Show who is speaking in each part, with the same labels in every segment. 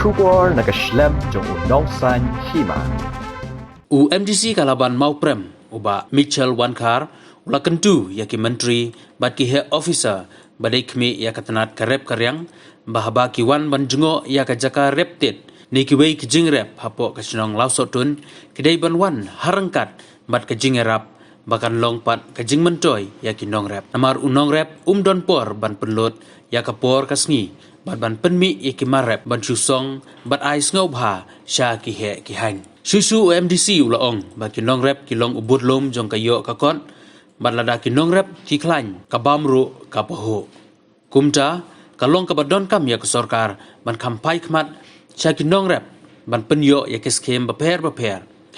Speaker 1: kubor nakaslem jong unongsan hima.
Speaker 2: UMDC Kalaban Mauprem uba Mitchell Wankar ula kentu yaki menteri bat ki head officer badai kmi ya katanat karep karyang bahaba ki wan banjungo ya ka jaka reptit ni ki wei ki jingrep hapo ka sinong lausotun kidai ban wan harangkat bat ka jingerap bakan longpat ka jing mentoy ya ki nongrep namar unongrep don por ban penlut ya ka por kasngi bat ban penmi ya ki marep ban susong bat ais ngobha sha ki he ki hain susu UMDC ulaong bat ki nongrep ki long ubut lom jong kayo kakon bat lada ki nongrep ki klain ka bamru ka pahu kumta kalong ka badon kam ya kesorkar ban kampai khmat sha ki nongrep ban penyo ya ki skem baper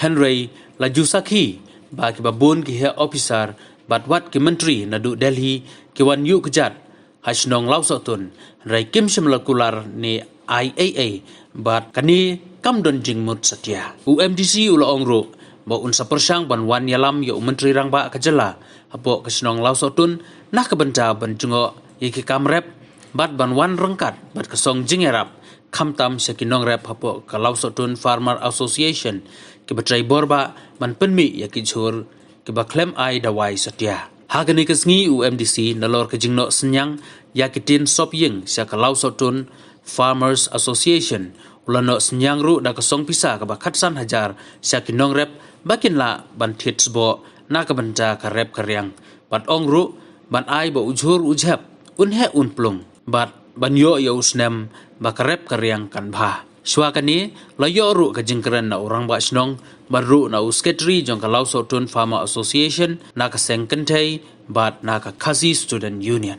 Speaker 2: Henry laju sakhi ba ki babun ki he officer bat wat ki menteri nadu Delhi ki wan yu kejat hasnong lausotun rai kim shimlakular ni IAA bat kani kam don jingmut satya UMDC ulaong ru ba unsa persang ban wan yalam ya menteri rangba kajala apo kasnong lausotun nah kebenta ban jungo iki kamrep bat ban wan rengkat bat kesong jingerap kamtam sekinong rep apo ka lausotun Farmer Association ki batrai borba ban penmi ya ki jur ki ba klem ai dawai satya hagani kesngi UMDC nalor ke jingno senyang ya kitin sop ying sia ka lausotun Farmers Association ulano senyang ru da kesong pisa ka bakatsan hajar sia kinong rep bakin la ban titsbo na ka benta ka rep karyang bat ong ru ban ai ba ujur ujhap unhe unplung bat ban yo ya usnem ba ka rep karyang kan bha shwa kani la yo ru ka jingkran na orang ba snong baru na usketri jong ka lausotun Farmer Association na ka sengkentai bat na ka Kazi Student Union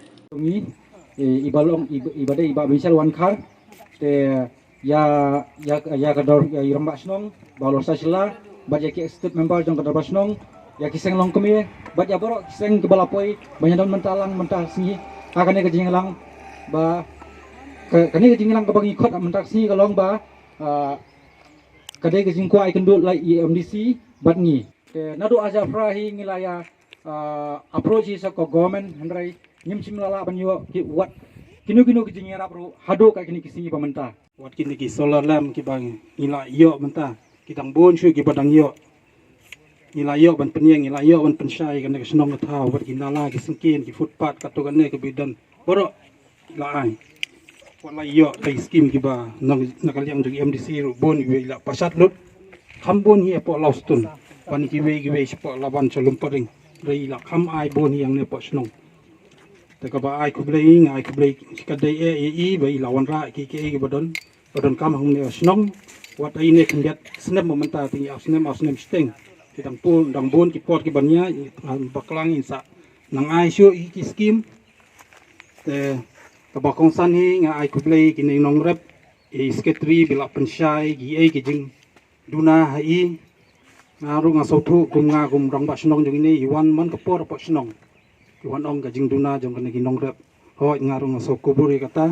Speaker 3: ibalong ibade iba misal wankar te ya kador irang basnong balor sasila bat ya ki state member jong kador basnong ya ki seng long kemi bat ya borok seng ke balapoi banyak don mentalang mental singi akane ke jinglang ba kani ke jinglang ke bangi khot mentak singi kalong ba kadai ke jingko ai kendul lai UMDC bat ngi te nadu aja frahi ngilaya approach sa ko government handrai nyimchim lala banyo ki wat kinu ke jingera pro hado ka kini kisingi pamenta wat kini ki solar lamp ki bang ila yo menta kitang bon shu ki badang yo ila yo ban penyeng ila yo ban pensai kan ke senong thau wat ki nala ki singkin ki footpath ka to kan ne ke bidan boro ila ai wala yo kai skim ki ba nakaliam jog MDC ro bon wi ila pasat lut khambon hi po laustun pan ki we po laban cholum paring rei ila kham ai bon hi yang ne po senongแต่ก็บ่ai kublei kadai e bai lawan ra ki badon kam hung ne snong wat ai ne khndiat snap momenta ti snap steng ti dang bon ki pot ki banya baklang insa nang ai shu ki skim te ka ba kong san hi nga ai kublei ki ne nong rep e sketri bila penshai ki jing duna hai ngaru nga sautu kum rang ba snong jing ne iwan man ka por po snong Iwan ong gajing duna jong kena ginong rep ho ngarung so kuburi kata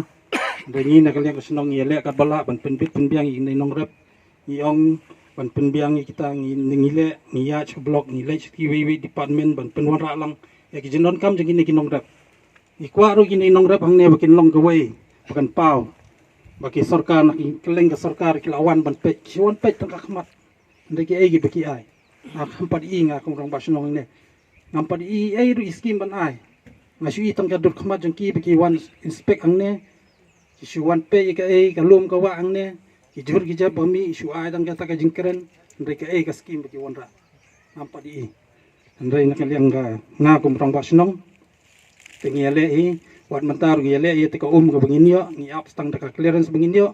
Speaker 3: dengi na kalian kesenong yele kat bala ban penbiang ini nong rep iong ban penbiang kita ngile ngiya blok ngile kiwi department ban penwan ralang ya kijenon kam jeng ini ginong rep ikwa ru gini nong rep hangne bakin long gawai bakan pau baki sarkar nak keleng ke sarkar kilawan ban pe siwan pe tengkakmat ndeki egi baki ai hampat inga kong rong basnong ne nampak di ai ru iskim ban ai ngasu i tong kadur khmat jong ki beki wan inspect angne ki shuwan pe ka ai ka lum ka wa angne ki jur ki jab bami shu ai dang kata ka jingkeren ndai ka ai ka skim beki wan ra nampak di ndai nak liang ga nga kum rong basnong tengiale i wat mentar giale i te ka ka bangin yo ni up stang ka clearance bangin yo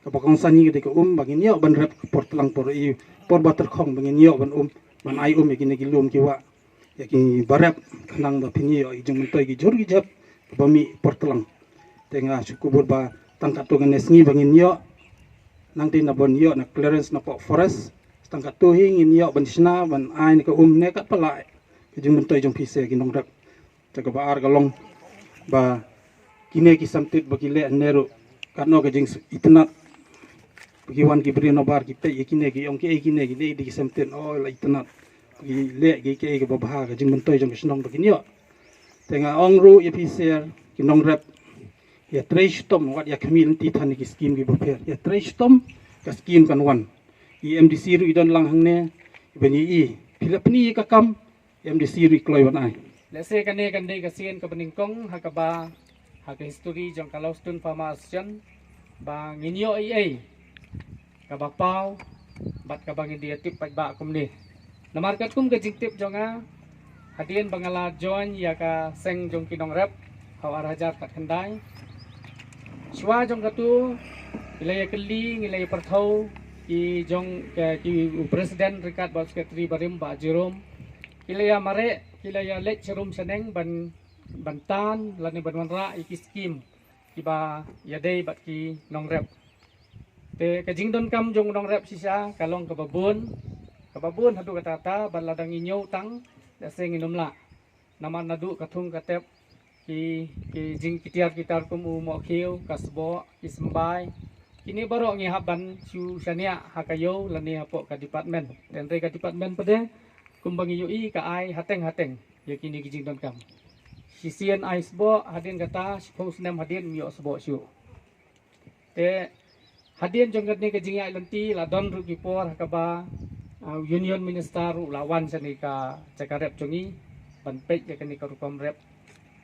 Speaker 3: ka bakong sani ke ka bangin yo ban rep port lang por i por bater khong bangin yo ban ai yakini ki lum ki wa yaki barap kanang ba pinyi yo ijung mentoy ki jur ki jap bami portlang tenga sukubur ba tangkat tu ngesngi bangin yo nang tin na bon yo na clearance na po forest tangkat tu hingin yo ban sna ban ai ni ka ne kat pala ijung mentoy jong pise ki nong dak taga ba ar galong ba kine ki samtit ba kile neru karno ka jing itnat wan ki bri no bar ki pe kine ki ong ki kine ki di samtit oh la itnat le ge ke babha ga jing mentoy jong snong bakin yo tenga ong ru episer ki nong rep
Speaker 4: ya trace tom wat ya kami nanti than ki skim ki bofer ya trace tom ka skim kan wan EMDC ru idon lang hangne bani i pilapni ka kam EMDC ru kloi wan ai
Speaker 5: Lese kane kande kasien ka peningkong hakaba haka history jong kalau stun formation ba nginyo ai kabapau bat kabang dia tip pat ba kumni namarkat kum ka tip jonga hadien bangala join ya ka seng jong kinong rep hawar hajar kat kendai Shwa jong katu ilaya keli ilaya perthau ki jong ki presiden rikat ba sekretari barim ba Jerome ilaya mare kilaya let serum seneng bantan lani banwanra iki skim kiba yadai bat ki nong rep te kajing don kam jong nong rep sisa kalong kababun hadu katata ban ladang inyo tang daseng inumla naman nadu katung katep ki jing kitar kum mo khiu kasbo ismbai kini baro ngi haban su sania hakayo lani hapo ka department dan re ka department pade kumbang yui ka ai hateng yakini kijing don kam sisian ai sbo hadin kata suppose nam hadin mio sbo syu te hadin jonggat ni kijing ai lanti la don ru kipor hakaba union minister lawan sani ka cakarep jongi ban pek yakini ka rukom rep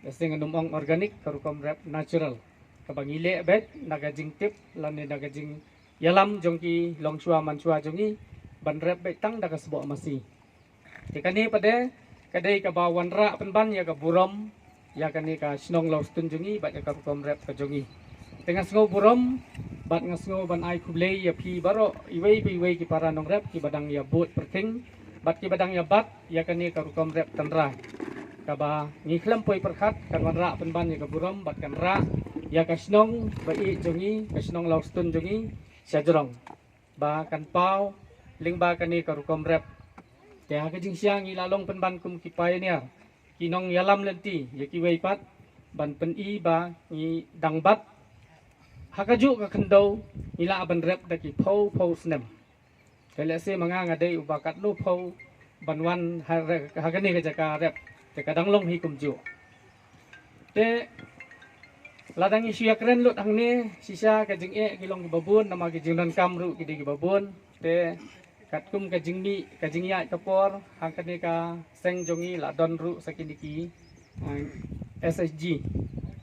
Speaker 5: sing numong organik ka rukom rep natural kabang ile bet nagajing tip lan nagajing yalam jongki longshua mansua jongi ban rep bet tang daga sbo masi Tikani pada kadai ka bawan ra penban ya ka burom ya kani ka snong laus tunjungi bat ya ka rukom rep ka jongi tengah sngo burom bat ngasngo ban ai kublei ya pi baro iwei ki para nong rep ki badang ya bot perking bat ki badang ya bat ya kani ka rukom rep tanra ka ba ngikhlem poi perkhat kan wan ra penban ya ka burom bat kan ra ya ka snong bai jongi ka snong laus tunjungi sajrong ba kan pau ling ba kani ka rukom rep Kaya kajing siang ilalong penban kum ki pioneer kinong yalam lenti ya ki weipat ban pen i ba ni dangbat hakaju ka kendau ila ban rep da ki phau snem kala se manga ngadai ubakat no phau banwan hagani ka jaka rep te kadang long hi kum ju te ladang isu ya keren lut hangne sisa kajing kilong ki babun nama ki jingdan kamru ki di babun te katkum kajing ya kapor hangkane ka seng jongi la don ru sakiniki SSG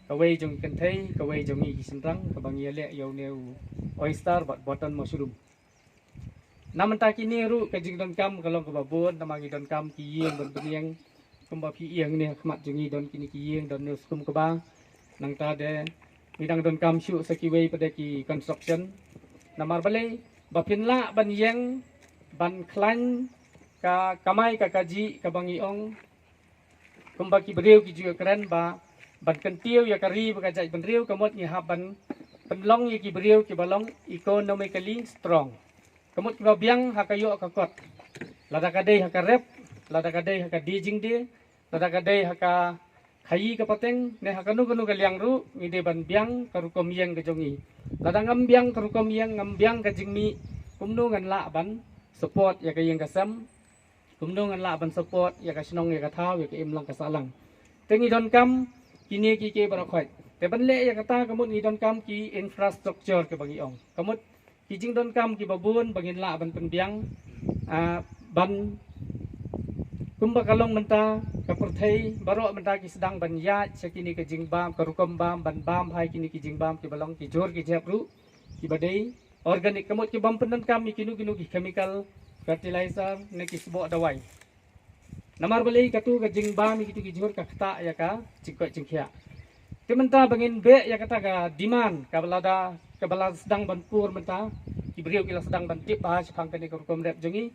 Speaker 5: kawai jong kentai kawai jongi kisenrang kabang yale yaw neu oyster bat botan mushroom namanta kini ru kajing don kam kalong kababon namagi don kam ki yeng don beniang kumba pi yeng ne khmat jongi don kini ki yeng don neus kum kaba nang ta de midang don kam shu sakiwei pada ki construction namar balai bapinla ban yeng ban klan ka kamai ka kaji ka bangiong kumbaki beriu ki juga keren ba ban kentiu ya kari ba kajai beriu kamot ni haban penlong ya ki beriu ki balong economically strong kamot ki biang hakayo kakot lada kadai hakarep lada kadai hakadijing de lada kadai haka khayi ka pateng ne hakanu kanu kaliang ru ngide ban biang karukom yeng kejongi lada ngambiang karukom yeng ngambiang kajingmi kumnu ngan la ban support ya kayeng kasam kumdong an laban support ya kasnong ya kathau ya im lang kasalang tengi don kam kini ki ke barakhoi te banle ya kata kamut ni don kam ki infrastructure ke bagi ong kamut ki jing don kam ki babun bangin laban penbiang ban kumba kalong menta kaperthai baro menta ki sedang ban ya sakini ke jing bam karukom bam ban bam hai kini ki jing bam ki balong ki jor ki japru ki badai organik kamut ki bam penan kami kinu ki chemical fertilizer ne ki sbo dawai namar balai katu ka jing bam ki jor ka khata ya ka cikoi cingkhia tementa bangin be ya kata ka demand ka balada sedang banpur menta ki beriu ki sedang bantip bahas phangkani ka rukom rep jongi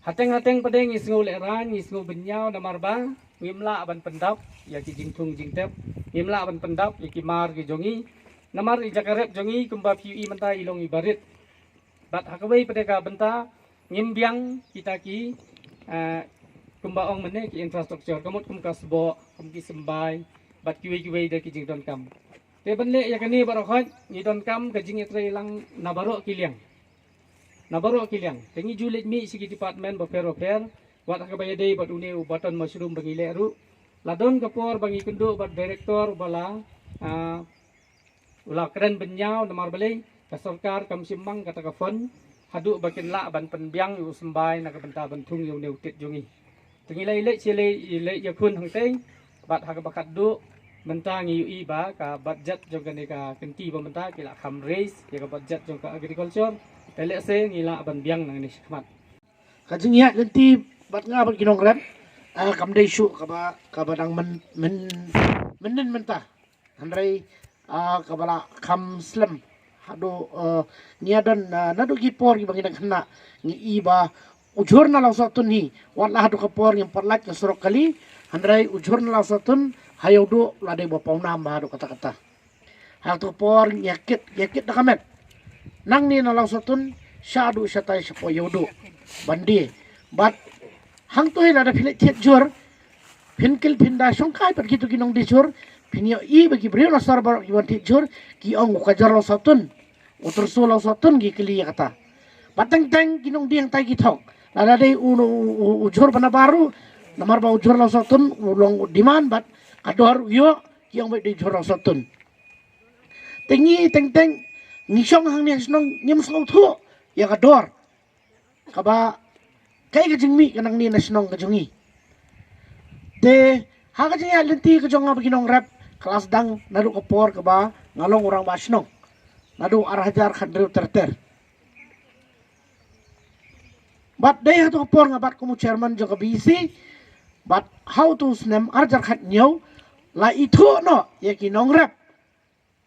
Speaker 5: hateng padeng isngu leran isngu benyau namar ba ngimla ban pendap ya ki jing thung jing tep ngimla ban pendap ya ki mar ki jongi namar i jakarep jongi kumba piu i menta ilong i barit bat hakawai padeka benta ngimbiang kita ki kumba ong mene ki infrastruktur kamut kum kasbo kum ki sembai bat kiwi da ki jing don kam te banle ya kani barokhot ni don kam ka jing etre lang nabaro kiliang tengi julit mi sigi department ba pero wat hakabaya dei bat une baton mushroom bangile ru ladon kapor bangi kundu bat director bala ulah keren benyau namar beli ka sarkar kam simang kata ka fon hadu bakin la ban penbiang yu sembai na ka benta bentung yu neu tit jungi tengilai le chile ile ya kun hang teng bat ha ka bakat du benta ngi yu iba ka budget jong ka ni ka kenti benta kila kham raise ya ka budget jong ka agriculture tele se ngila ban biang nang ni khmat
Speaker 6: kajing ya nanti bat nga bat ginong rem kam dai shu ka badang men mentah handrai kabala kam slam hado niadan nadu gipor gi bangina kena ni iba ujur na law satun ni wala hado kapor yang perlat ke surok kali handrai ujur na law satun hayodo lade bopong namba hado kata-kata hado por yakit dakamet nang ni na law satun syadu syatai syapo yodo bandi bat hang tu ada filet tiet jur pinkil pinda songkai per gitu kinong dijur pinyo i bagi brio la sarbar iwan tiet jur ki ong kajar lo satun utur solo satun gi kili kata batang tang kinong diang tai githok lada dei ujur bana baru namar ba ujur lo satun ulong diman bat ador yo ki ong di jur lo satun tengi teng ngisong hang ni snong nyem snong thu ya ador kaba kai ka jingmi kanang ni nasionong ka jungi te ha ka jinga lenti ka jonga baginong rap kelas dang nadu ka por ka ba ngalong orang basnong nadu arhajar khadru terter but day ha to por nga bat ko chairman jo ka bc but how to snem arjar khat nyau la itu no ya kinong rap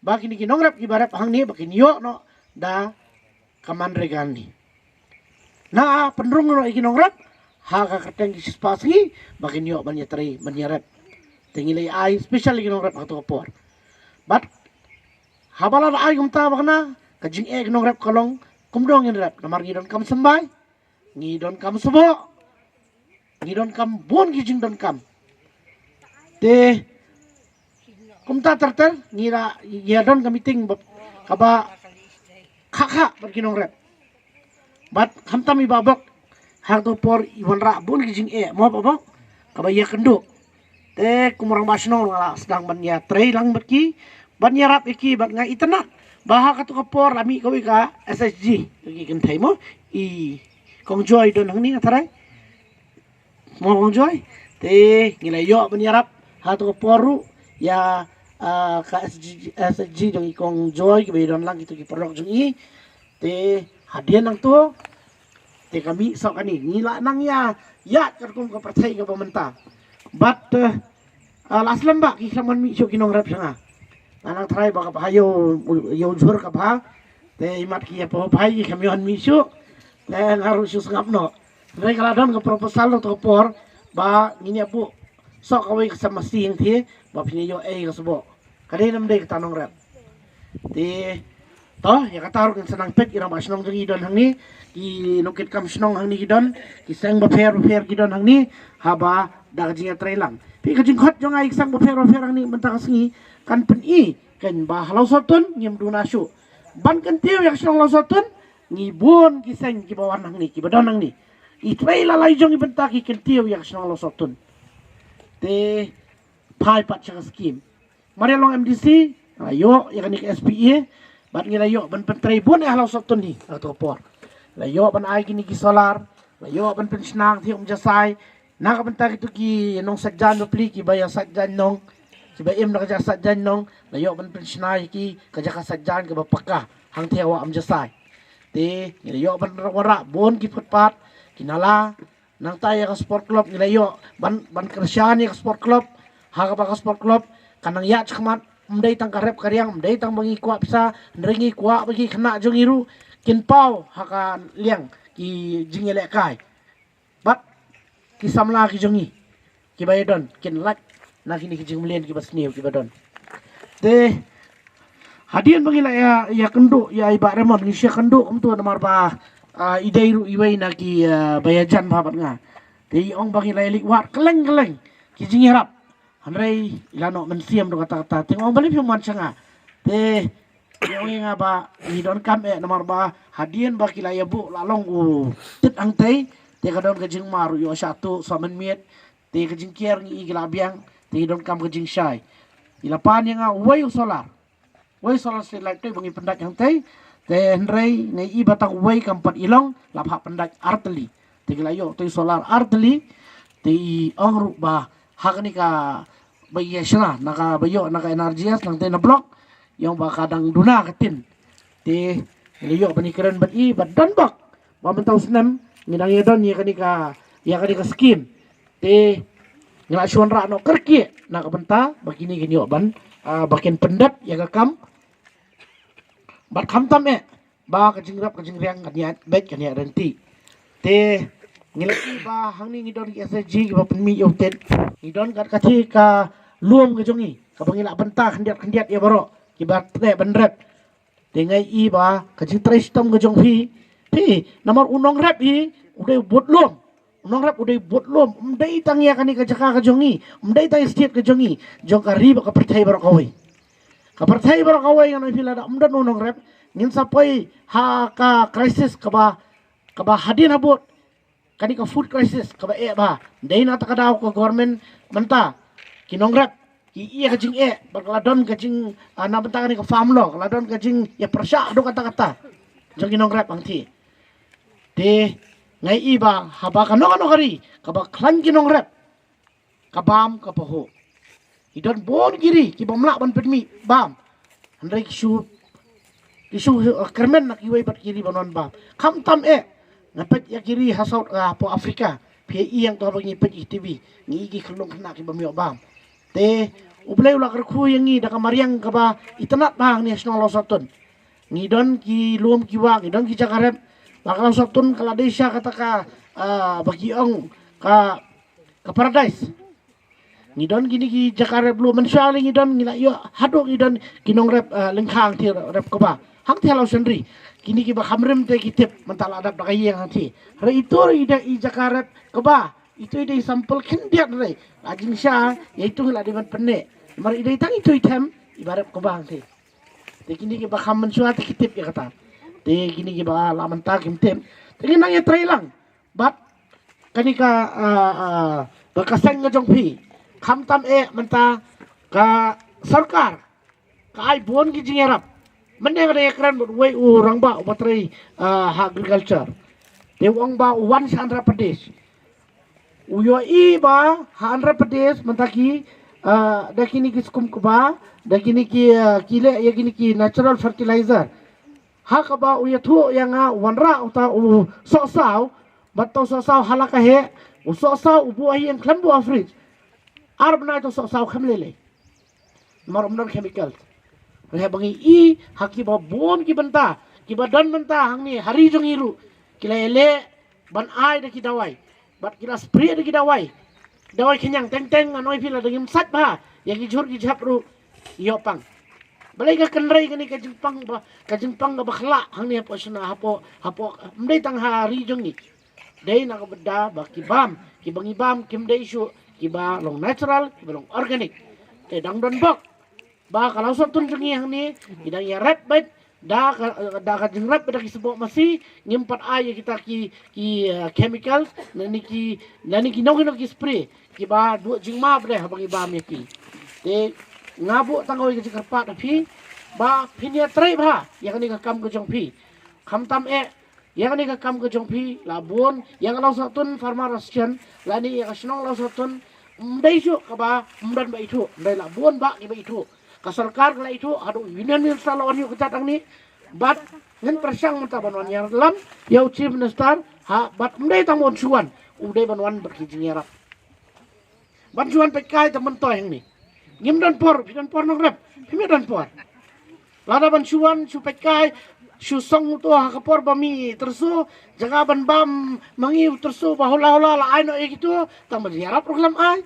Speaker 6: ba kini kinong rap ibarat hang ni bakin yo no da kaman regani na penrung no ikinong rap ha ka kateng ki spasi bakin yo banya trai banya rap tingilai ai special ikinong rap ato por but habala ai gumta bakna kajing ikinong rap kalong kumdong in rap namar ngidon kam sembai ngidon kam subo ngidon kam bon kijing don kam te kumta terter ngira yadon kamiting kaba kakak berkinong rap bat hamtam ibabok har to por iwan ra bun kijing mo babok kabaya kendo te kumurang basno ngala sedang banya trei lang berki banya rap iki bat nga itana baha ka to por lami kawi ka SSG iki kentai mo i kong joy don hang ni atharai mo kong joy te ngila yo banya rap ha to poru ya ka SSG dong ikong joy ki don lang itu ki perok jung i te hadiah nang tu te kami sok ani ngila nang ya kerkum ka percaya ka pemerintah but las lembak ki saman mi sok kinong rap sanga nang try ba ka hayo yo jur ka ba te imat ki pa bhai kami on mi sok le ngaru sus ngapno re kala don ka proposal to por ba ngini apu sok awai sama sing the ba pini yo ka subo kade nam de ka tanong rap te toh ya kata orang senang pek irang basnong jeng idon hang ni ki nukit kam snong hang ni idon ki sang bafer idon hang ni haba dak jinga trailang pi ka jing khot jong ai sang bafer hang ni mentang singi kan pen i kan ba halau sotun nyem duna syu ban kan tiu yak snong lau sotun ngibun ki sang ki bawan hang ni ki badon hang ni i traila lai jong i bentak ki kan tiu yak snong lau sotun te pai pat chaka skim mari long MDC ayo ya kan ik SPE bat ngilayo ban pentribun halau sotun ni atau por layo ban ai kini ki solar layo ban pensnang thi jasai na ka bentak itu ki nong sajjan pli ki baya sajjan nong si bayem na kaja sajjan nong layo ban pensnai ki kaja ka sajjan ke bapaka hang thewa jasai te ngilayo ban wara bon ki patpat kinala nang taya ka sport club ngilayo ban kersyani ka sport club ha ka sport club kanang ya chakmat mday tang karep karyang mday tang bangi kwa pisa ndrengi kwa bagi kena jong iru kin pau haka liang ki jingele kai bat ki samla ki jongi ki bayadon kin lak na kini ki jingmlen ki basniu ki badon te hadian bangi la ya kendo ya iba remon ni sya kendo umtu namar ba idairu iwai na ki bayajan babat nga te ong bangi la likwat keleng ki jingi harap Andrei ilano mensiam do kata-kata tengok balik firman sanga te yang nga ba idon kam nomor ba hadian ba kilaya bu lalong tit ang te kadon kajing maru yo satu somen miet te kajing kier ngi gilabiang te idon kam kajing syai ilapan yang way solar wei solar street light tu bangi pendat yang tei te hendrai nei I batang wei kampat ilong lapha pendat arteli te gelayo tu solar arteli te I ong ba hakni ka bayesna naka bayo naka energias nang te na blok yang ba kadang duna katin te gelayo bani keren bat I bat dan bak ba mentau senam ngidang yedon ya kani ka skim te ngala suan ra no kerki nak benta begini gini ban bakin pendat ya kam bat kam tam ba ka jingrap ka jingrang ka niat bet ka niat renti te ngilaki ba hangni ngidon ki SG ba penmi yoten ngidon kat kati ka luom ka jongi ka bangila benta khandiat ya baro ki ba te bandrep te ngai I ba ka jing tres tom ka jong pi nomor unong rep I udah buat luom nong rap udah buat lom umdai tang ya kani kajaka ka jongi umdai tang state ka jongi jong ka riba ka perthai bar kawai yang pila da umdan nong rap ngin sapai ha ka crisis ka ba hadin habot kani ka food crisis ka ba ba dai na ta ka daw ka government menta ki nong rap ki iya ka jing berkeladon ka jing na benta kani ka farm law keladon ka jing ya persya do kata jong ki nong rap ang ti de ngai iba haba kano kari kaba klan kinong rep kabam kapaho idon bon kiri ki bamla ban pedmi bam handai kisu kermen nak iwai bat kiri banon bam kam tam ngapet ya kiri hasaut po Afrika PI yang to bagi pet TV ngi gi kelong kena ki bamyo bam te ublai ulah kerku yang ngi da kamariang kaba itanat bang national losatun ngidon ki luom kiwa ngidon ki jakarep bakal sotun kala desa kata ka bagi ong ka paradise ngidon gini ki Jakarta belum mensyali ngidon ngila yo hadok ngidon kinong rep lengkang ti rep ko ba hang ti halau sendiri kini ki ba khamrem te kitip mental adab da kayang hati re itu ida I Jakarta ko ba itu ida sampel kendiat re ajing sya yaitu ngila di penne mari ida tang itu item ibarat ko ba hang ti kini ki ba kham mensyali kitip ya kata te gini ki ba laman ta kim tem te nang ya try lang bat kani ka bakasang nga jong pi kham tam menta ka sarkar ka ai bon ki jingerap mende ga ekran bot wei urang ba batrai agriculture te wong ba wan Andhra Pradesh uyo I ba Andhra Pradesh menta ki dakini ki skum ko ba dakini ki kile ya gini ki natural fertilizer hakaba uyathu yang wanra uta sosau batau sosau halaka he sosau ubu ahi yang klembu afrit arbna to sosau khamlele marumnar chemical he bangi I hakiba bon ki benta ki badan benta hangni hari jong iru kilele ban ai de ki dawai bat kila spray de ki dawai kenyang teng anoi pila de sat ba yang ki jur ki japru yo pang balai ka kenrai kani ka jingpang ga bakla hangni hapo suna hapo mdai tang hari jongi dai na ka beda ba ki bam ki bangi bam kim dai su ki ba long natural ki ba long organic te dang don bok ba kalau sotun jongi hangni idang ya rat bait da ka jingrap da ki sebok masih nyempat ay kita ki chemicals nani ki nong ki spray ki ba du jingma bre bangi bam ki te ngabu tangoi ke karpat api ba pinia trai ba yang ni ka kam ke jong pi kam tam yang ni ka kam ke jong pi labun yang law satun farma rasian lani ya snong law satun mdai su ka ba mdan ba itu mdai labun ba ki ba itu ka sarkar la itu adu union ni salon yu ketatang ni bat ngen persang mata banwan yang dalam ya chief minister bat mdai tamon suan udai banwan berkijing yarap ban suan pekai temen to yang ni ngim dan por nong rep pimi dan por lada ban suan su pekai su song to ha kapor bami tersu jaga ban bam mangi tersu bahula la ai no gitu tang berharap program ai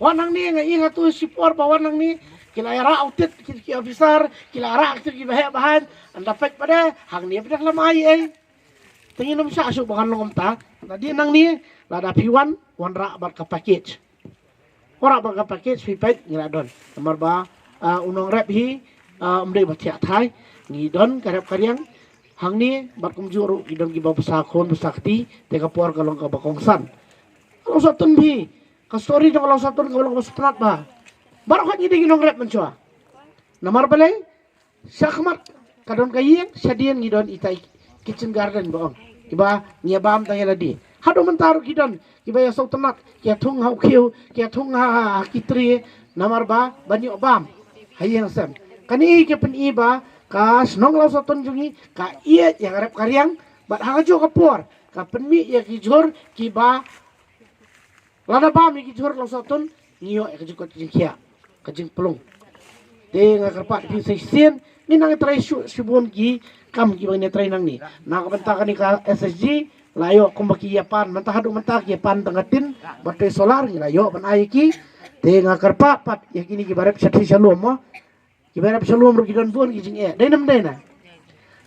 Speaker 6: wanang ni ngai ngatu si por bawanang ni kila ara outet ki officer kila ara ki bahan anda pek pada hang ni pada lam ai tingin nom sa su bahan longom ta tadi nang ni lada piwan wanra bat ka package ora baga paket swipet ngiladon nomor ba unong rep hi umdai batia thai ngidon karep karyang hangni bat kumjuru idon gi babsa khon sakti te kapor kalong ka bakongsan kalau satun bi ka story kalau satun kalau seprat ba bar khat ngidi nong rep mencoa Namar balai syakmat kadon kayeng syadian ngidon itai kitchen garden boong. Iba niabam tanya ladi. Hado mentar kidon iba ya sok tenak kia tung hau kiu kia tung ha kitri namar ba banyu bam. Hayang sem. Kani ke pen iba ka snong lau sotun jungi ka iya yang arep karyang bat hangaju kapor ka penmi ya kijur kiba lada ba mi kijur lau sotun ngiyo ya kejukot jingkia kejing pelung. Te ngakarpat ki sesien ni nang try subon ki kam ki bang try nang ni. Nak benta ni ka SSG layo kumbaki yapan mentah hadu mentah yapan tengatin baterai solar ni layo ban ai ki te ngakarpat pat ya kini ki barep sati shalom mo. Ki barep shalom ru ki don pun ki jing e. Dainam daina.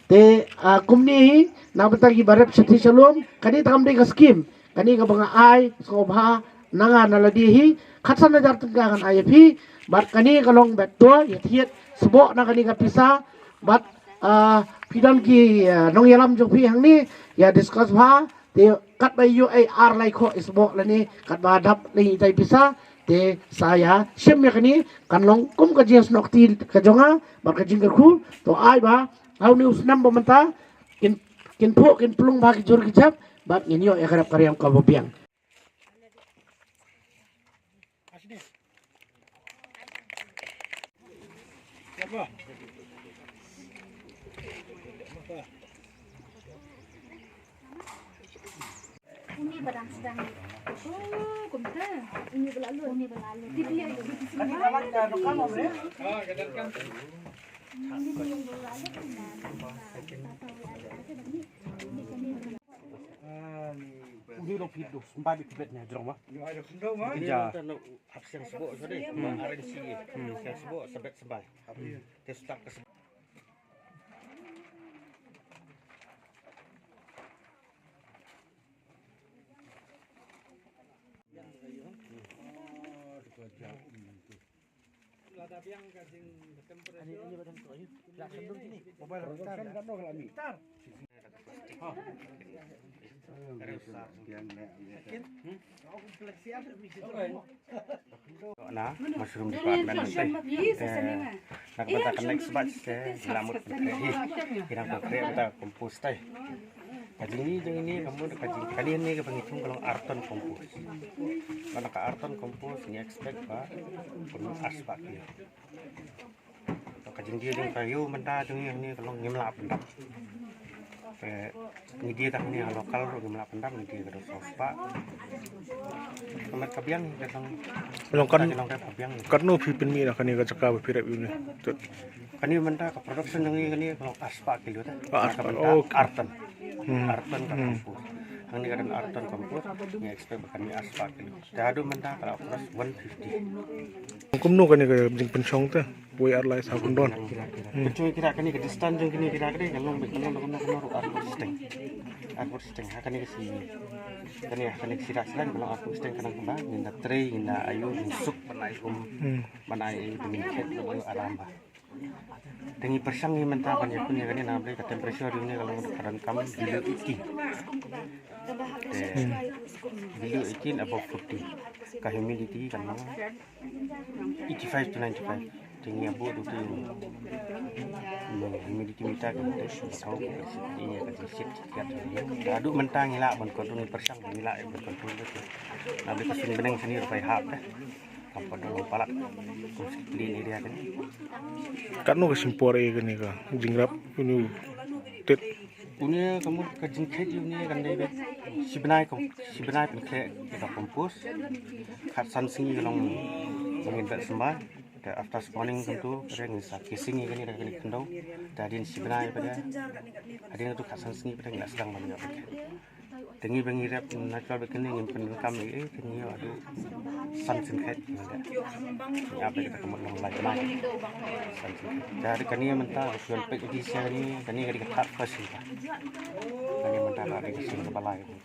Speaker 6: Te kumni nak benta ki barep sati shalom kani tam de ka skim kani ka banga ai sobha nanga naladihi khatsan jar tenggangan IFP bat kani kalong betul ya tiet sebok na kani ka pisa bat pidan ki nong yalam jong pi hang ni ya discuss ba te kat by UAR lai kho isbok la ni kat ba dap ni tai pisa te saya sim ya kani kanlong kum ka jes nok ti ka jonga bat ka jing ku to ai ba au ni usnam bo menta kin pho kin plung ba ki jor ki jap bat nginyo ya karap karyam ka bobiang.
Speaker 7: Uni barang sedang. Oh, kumpulan. Uni berlalu. Uni berlalu. Tipi aja di sini.
Speaker 6: Kani kawan ka dokam mo bre?
Speaker 4: Udi lo pit do sempat di tibet nya jrong ba.
Speaker 8: Ja, absen sebut so deh, RNC, yang sebut sebet sebai. Tes tak ke nah, mushroom department nanti. Nak kita connect sebab selamut kita kita kompos teh. Kaji ini kamu kalian ni kepengitung kalau arton kompos. Kalau ke arton kompos ni expect pak penuh aspak dia. Kaji dia yang kayu mentah yang ni kalau ngemlap pendap. Ni dia tak ni lokal ro ngemlap pendap ni dia kalau sospak. Kemat kabiang datang.
Speaker 9: Long kan
Speaker 8: kabiang.
Speaker 9: karno pipin mi na kani ka chaka pirep yun tut
Speaker 8: Kani mentah ke production yang ni kalau aspak kilo tak.
Speaker 9: aspak
Speaker 8: Arton. Arton kan kampus. Ang ni karon arton kampus ni expect kami aspak kilo. Dado mentah kalau plus 150.
Speaker 9: kumno kani ka jing pensyong ta boy arlai sa kundon
Speaker 8: Kecuali kira kani ke distance jeng kini kira kani kalau ru aku steng kani ke si kani sirak silang kalau aku steng kanang kembang ninda tray ninda ayu sup panai manai pemingket lo aramba. Tengi persang ni mentah kan yakun ya kani nabre ka temperature ni kalau karan kam bilo iki. Bilo iki above 40. Ka humidity kan 85 to 95. Tinggi abu tu humidity meter kan tahu ini kan sit kat. Aduk mentang ngilak ban kontrol persang ngilak ban kontrol tu. Nabi kesin beneng sini rupai hap dah. Kampung dulu palat. Clean area kan.
Speaker 9: karno ka simpore kani ka jingrap yun tet
Speaker 8: Punya kamu kerjing kait ini kan dia sebenarnya pen kita kompos. Kat san singi kalau mungkin tak sembah. After spawning tentu kering sa kissing ini kan dia kendau. Tadi sebenarnya pada ada itu kat san singi pada nggak sedang banyak. Tengi bangi rap natural bekening yang penikam ini tengi ada san singkat ada. Apa kita kemudian mulai lagi. Dari kani mentah jual pek di sini kani kadi kat first ini. Kani mentah ada di sini kepala ini.